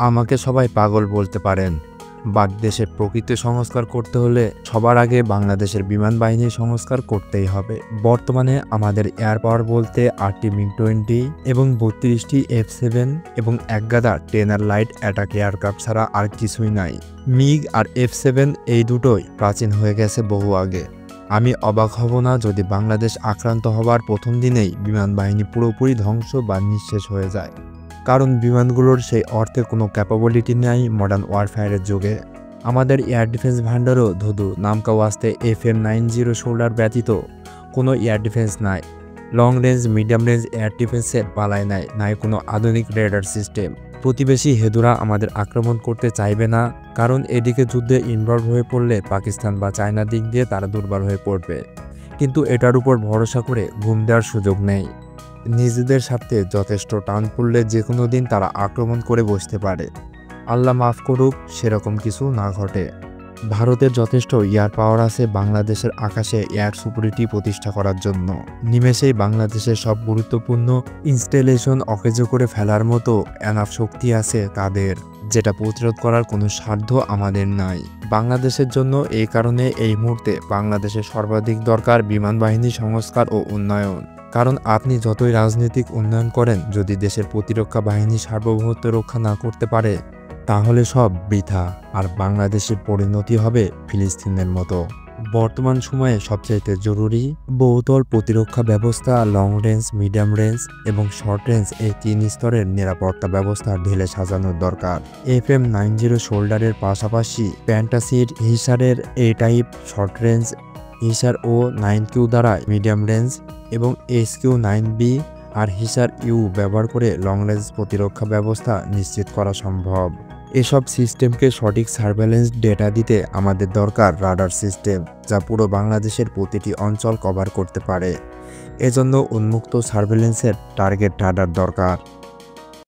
আমাকে সবাই পাগল বলতে পারেন, বাট দেশের প্রকৃতি সংস্কার করতে হলে সবার আগে বাংলাদেশের বিমান বাহিনী সংস্কার করতেই হবে। বর্তমানে আমাদের এয়ার পাওয়ার বলতে 8টি মিগ-20 এবং 32টি F-7 এবং একগাদা টেনার লাইট অ্যাটাক এয়ারক্রাফট ছাড়া আর কিছুই নাই। মিগ আর F-7 এই দুটোই প্রাচীন হয়ে গেছে বহু আগে। আমি অবাক হব না যদি বাংলাদেশ আক্রান্ত হবার প্রথম দিনেই বিমান বাহিনী পুরোপুরি ধ্বংস বা নিঃশেষ হয়ে যায়, কারণ বিমানগুলোর সেই অর্থে কোনো ক্যাপাবিলিটি নেই মডার্ন ওয়ারফেয়ারের যুগে। আমাদের এয়ার ডিফেন্স ভান্ডারও ধুধু, নামকা ওয়াস্তে FM-90 শোল্ডার ব্যতীত কোনো এয়ার ডিফেন্স নাই। Long range, medium range air ডিফেন্সের পালায় নাই কোনো আধুনিক রেডার সিস্টেম। প্রতিবেশী হেদুরা আমাদের আক্রমণ করতে চাইবে না, কারণ এদিকে যুদ্ধে ইনভলভ হয়ে পড়লে পাকিস্তান বা চায়নার দিক দিয়ে তারা দুর্বল হয়ে পড়বে। কিন্তু এটার উপর ভরসা করে ঘুম দেওয়ার সুযোগ নেই। নিজেদের স্বার্থে যথেষ্ট টান পড়লে যে কোনো দিন তারা আক্রমণ করে বসতে পারে। আল্লাহ মাফ করুক সেরকম কিছু না ঘটে। ভারতের যথেষ্ট এয়ার পাওয়ার আছে বাংলাদেশের আকাশে এয়ার সুপারিটি প্রতিষ্ঠা করার জন্য। নিমেষেই বাংলাদেশের সব গুরুত্বপূর্ণ ইনস্টলেশন অকেজো করে ফেলার মতো এনাফ শক্তি আছে তাদের, যেটা প্রতিরোধ করার কোনো সাধ্য আমাদের নাই। বাংলাদেশের জন্য এই কারণে এই মুহূর্তে বাংলাদেশের সর্বাধিক দরকার বিমান বাহিনী সংস্কার ও উন্নয়ন। কারণ আপনি যতই রাজনৈতিক উন্নয়ন করেন, যদি দেশের প্রতিরক্ষা বাহিনী সার্বভৌমত্ব রক্ষা না করতে পারে তাহলে সব বৃথা, আর বাংলাদেশের পরিণতি হবে ফিলিস্তিনের মতো। বর্তমান সময়ে সবচাইতে জরুরি বহুতল প্রতিরক্ষা ব্যবস্থা, লং রেঞ্জ, মিডিয়াম রেঞ্জ এবং শর্ট রেঞ্জ এই 3 স্তরের নিরাপত্তা ব্যবস্থা ঢেলে সাজানোর দরকার। FM-90 শোল্ডারের পাশাপাশি প্যান্টাসির, হিসারের এ টাইপ শর্ট রেঞ্জ, হিসার ও 9Q দ্বারা মিডিয়াম রেঞ্জ এবং HQ-9B আর হিসার ইউ ব্যবহার করে লং রেঞ্জ প্রতিরক্ষা ব্যবস্থা নিশ্চিত করা সম্ভব। এসব সিস্টেমকে সঠিক সার্ভেলেন্স ডেটা দিতে আমাদের দরকার রাডার সিস্টেম, যা পুরো বাংলাদেশের প্রতিটি অঞ্চল কভার করতে পারে। এজন্য উন্মুক্ত সার্ভেলেন্সের টার্গেট রাডার দরকার।